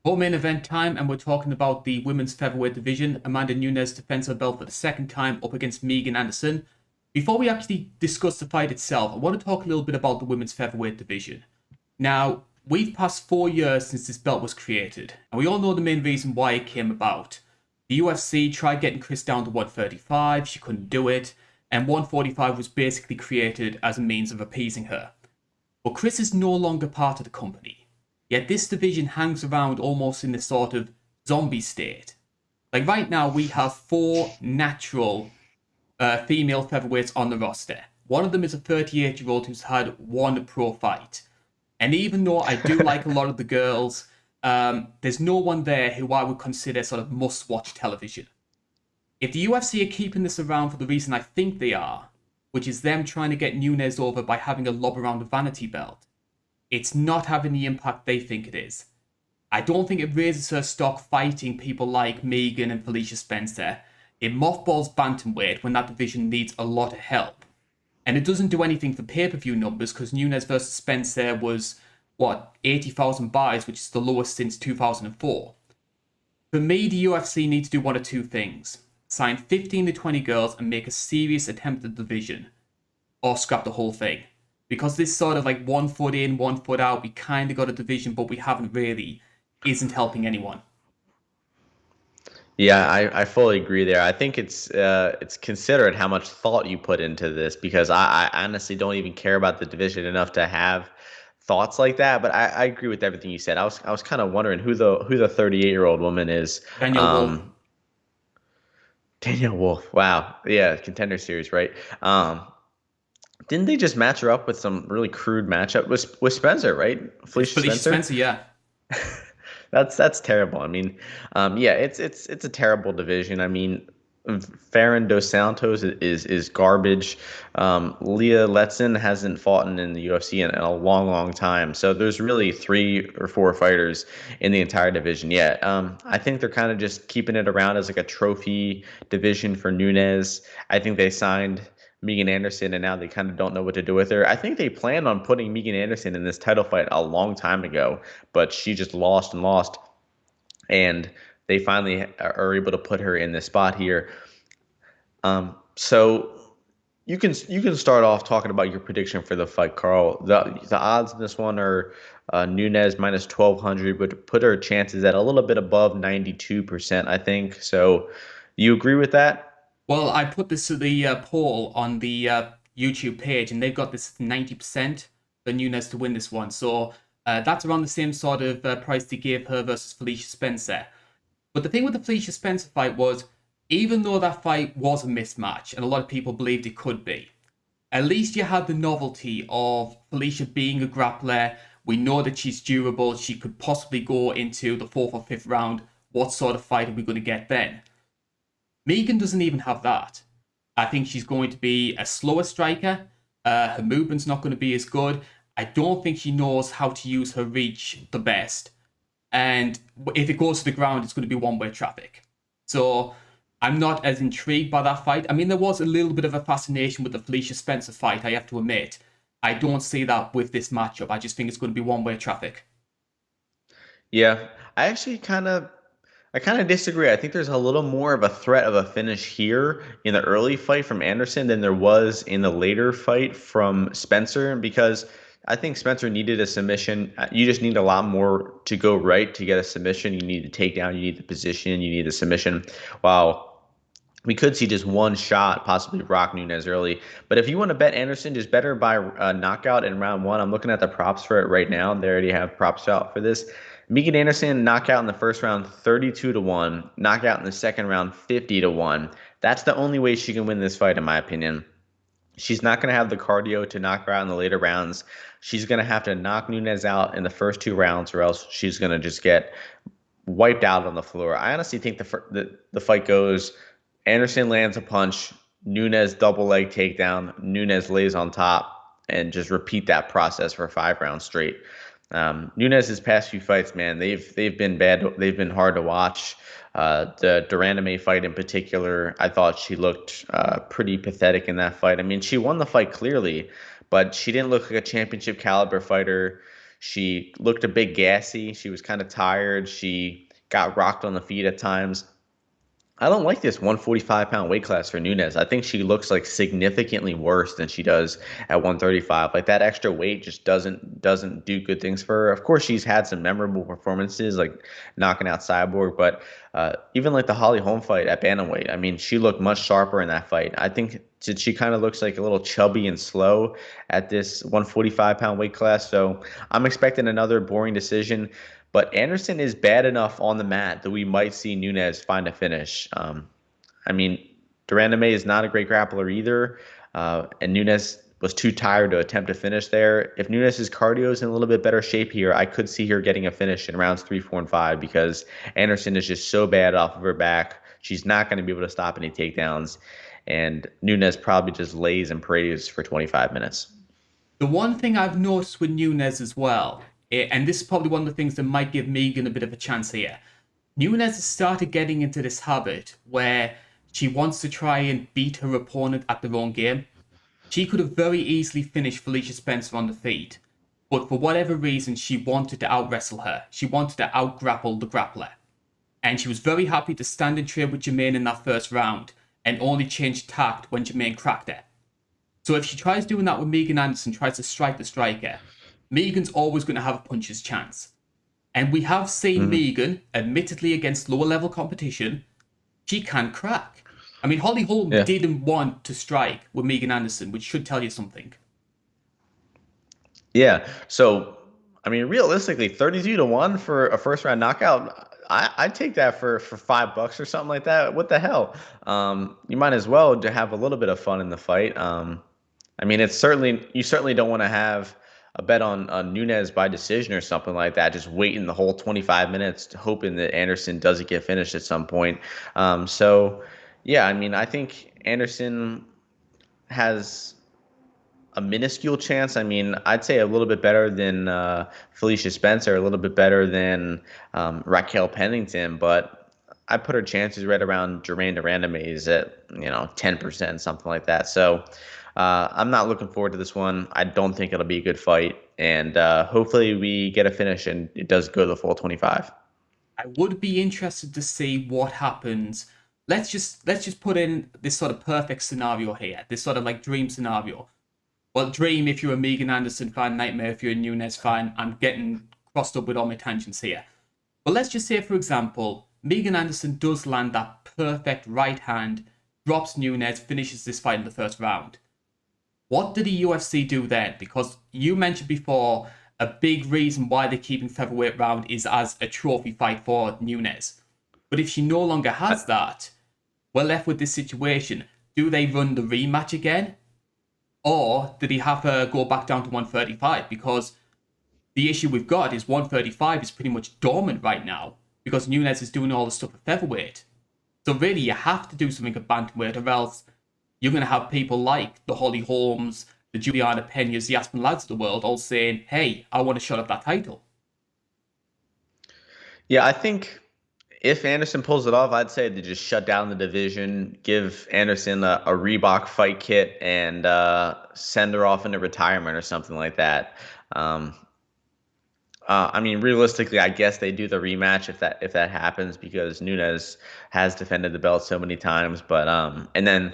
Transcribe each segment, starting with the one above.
Home main event time, and we're talking about the women's featherweight division. Amanda Nunes defends her belt for the second time up against Megan Anderson. Before we actually discuss the fight itself, I want to talk a little bit about the women's featherweight division. Now, we've passed 4 years since this belt was created, and we all know the main reason why it came about. The UFC tried getting Chris down to 135, she couldn't do it, and 145 was basically created as a means of appeasing her. But Chris is no longer part of the company. Yet this division hangs around almost in this sort of zombie state. Like right now, we have four natural female featherweights on the roster. One of them is a 38-year-old who's had one pro fight. And even though I do like a lot of the girls, there's no one there who I would consider sort of must-watch television. If the UFC are keeping this around for the reason I think they are, which is them trying to get Nunes over by having a lob around the vanity belt, it's not having the impact they think it is. I don't think it raises her stock fighting people like Megan and Felicia Spencer. It mothballs bantamweight when that division needs a lot of help. And it doesn't do anything for pay-per-view numbers because Nunes versus Spencer was, 80,000 buys, which is the lowest since 2004. For me, the UFC need to do one of two things. Sign 15 to 20 girls and make a serious attempt at the division. Or scrap the whole thing. Because this sort of like 1 foot in, 1 foot out, we kind of got a division, but we haven't really, isn't helping anyone. Yeah, I fully agree there. I think it's considerate how much thought you put into this because I honestly don't even care about the division enough to have thoughts like that. But I agree with everything you said. I was kind of wondering who the 38-year-old woman is. Daniel Wolf. Um, Danielle Wolf. Wow. Yeah, contender series, right? Um, didn't they just match her up with some really crude matchup with Spencer, right? It's Felicia Felicia Spencer. Spencer, yeah. That's terrible. I mean, yeah, it's a terrible division. I mean, Farron Dos Santos is garbage. Leah Letson hasn't fought in the UFC in a long, long time. So there's really 3 or 4 fighters in the entire division yet. I think they're kind of just keeping it around as like a trophy division for Nunes. I think they signed Megan Anderson, and now they kind of don't know what to do with her. I think they planned on putting Megan Anderson in this title fight a long time ago, but she just lost and lost, and they finally are able to put her in this spot here. So you can start off talking about your prediction for the fight, Carl. The odds in this one are Nunes minus 1,200 would put her chances at a little bit above 92%, I think. So you agree with that? Well, I put this to the poll on the YouTube page, and they've got this 90% for Nunes to win this one. So that's around the same sort of price they gave her versus Felicia Spencer. But the thing with the Felicia Spencer fight was, even though that fight was a mismatch, and a lot of people believed it could be, at least you had the novelty of Felicia being a grappler. We know that she's durable. She could possibly go into the fourth or fifth round. What sort of fight are we going to get then? Megan doesn't even have that. I think she's going to be a slower striker. Her movement's not going to be as good. I don't think she knows how to use her reach the best. And if it goes to the ground, it's going to be one-way traffic. So I'm not as intrigued by that fight. I mean, there was a little bit of a fascination with the Felicia Spencer fight, I have to admit. I don't see that with this matchup. I just think it's going to be one-way traffic. Yeah, I actually I kind of disagree. I think there's a little more of a threat of a finish here in the early fight from Anderson than there was in the later fight from Spencer because I think Spencer needed a submission. You just need a lot more to go right to get a submission. You need the takedown, you need the position, you need the submission. Wow. We could see just one shot, possibly rock Nunes early. But if you want to bet Anderson, just better by knockout in round one. I'm looking at the props for it right now. They already have props out for this. Megan Anderson knockout in the first round 32 to 1, knockout in the second round 50 to 1. That's the only way she can win this fight in my opinion. She's not going to have the cardio to knock her out in the later rounds. She's going to have to knock Nunes out in the first 2 rounds or else she's going to just get wiped out on the floor. I honestly think the fight goes Anderson lands a punch, Nunes double leg takedown, Nunes lays on top, and just repeat that process for 5 rounds straight. Nunes' past few fights, man, they've been bad. They've been hard to watch. The Duraname fight in particular, I thought she looked pretty pathetic in that fight. I mean, she won the fight clearly, but she didn't look like a championship caliber fighter. She looked a bit gassy. She was kind of tired. She got rocked on the feet at times. I don't like this 145-pound weight class for Nunes. I think she looks like significantly worse than she does at 135. Like that extra weight just doesn't do good things for her. Of course, she's had some memorable performances, like knocking out Cyborg, but even like the Holly Holm fight at bantamweight, I mean, she looked much sharper in that fight. I think she kind of looks like a little chubby and slow at this 145-pound weight class. So I'm expecting another boring decision. But Anderson is bad enough on the mat that we might see Nunes find a finish. I mean, Durandame is not a great grappler either, and Nunes was too tired to attempt a finish there. If Nunes' cardio is in a little bit better shape here, I could see her getting a finish in rounds 3, 4, and 5 because Anderson is just so bad off of her back. She's not going to be able to stop any takedowns, and Nunes probably just lays and prays for 25 minutes. The one thing I've noticed with Nunes as well, and this is probably one of the things that might give Megan a bit of a chance here. Nunes has started getting into this habit where she wants to try and beat her opponent at their own game. She could have very easily finished Felicia Spencer on the feet, but for whatever reason, she wanted to out-wrestle her. She wanted to out-grapple the grappler. And she was very happy to stand and trade with Jermaine in that first round, and only changed tact when Jermaine cracked her. So if she tries doing that with Megan Anderson, tries to strike the striker, Megan's always going to have a puncher's chance. And we have seen Mhm. Megan, admittedly against lower level competition, she can crack. I mean, Holly Holm Yeah. didn't want to strike with Megan Anderson, which should tell you something. Yeah. So, I mean, realistically, 32-1 for a first round knockout. I'd take that for $5 or something like that. What the hell? You might as well to have a little bit of fun in the fight. I mean, it's certainly you certainly don't want to have a bet on Nunes by decision or something like that. Just waiting the whole 25 minutes, hoping that Anderson doesn't get finished at some point. So, yeah, I mean, I think Anderson has a minuscule chance. I mean, I'd say a little bit better than Felicia Spencer, a little bit better than Raquel Pennington, but I put her chances right around Jermaine Durandeme's at 10%, something like that. So I'm not looking forward to this one. I don't think it'll be a good fight, and hopefully we get a finish and it does go the full 25. I would be interested to see what happens. Let's just put in this sort of perfect scenario here, this sort of like dream scenario. Well, dream if you're a Megan Anderson fan, nightmare if you're a Nunes fan. I'm getting crossed up with all my tangents here. But let's just say, for example, Megan Anderson does land that perfect right hand, drops Nunes, finishes this fight in the first round. What do the UFC do then? Because you mentioned before a big reason why they're keeping featherweight round is as a trophy fight for Nunes. But if she no longer has that, we're left with this situation. Do they run the rematch again? Or did he have her go back down to 135? Because the issue we've got is 135 is pretty much dormant right now because Nunes is doing all the stuff at featherweight. So really, you have to do something at bantamweight, or else you're going to have people like the Holly Holmes, the Juliana Peñas, the Aspen Lads of the world all saying, hey, I want to shut up that title. Yeah, I think if Anderson pulls it off, I'd say to just shut down the division, give Anderson a Reebok fight kit, and send her off into retirement or something like that. Um, I mean, realistically, I guess they do the rematch if that happens because Nunes has defended the belt so many times. But and then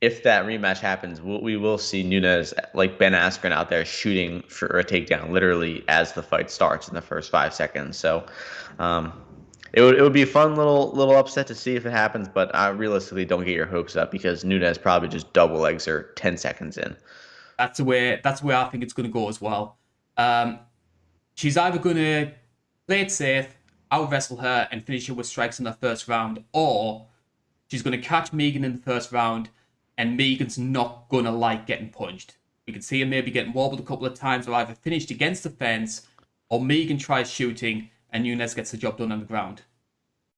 if that rematch happens, we will see Nunes like Ben Askren out there shooting for a takedown literally as the fight starts in the first 5 seconds. So um, it would be a fun little upset to see if it happens, but realistically don't get your hopes up because Nunes probably just double legs her 10 seconds in. That's where I think it's going to go as well. Um, she's either going to play it safe, out wrestle her, and finish her with strikes in the first round, or she's going to catch Megan in the first round, and Megan's not going to like getting punched. We can see her maybe getting wobbled a couple of times, or either finished against the fence, or Megan tries shooting, and Nunes gets the job done on the ground.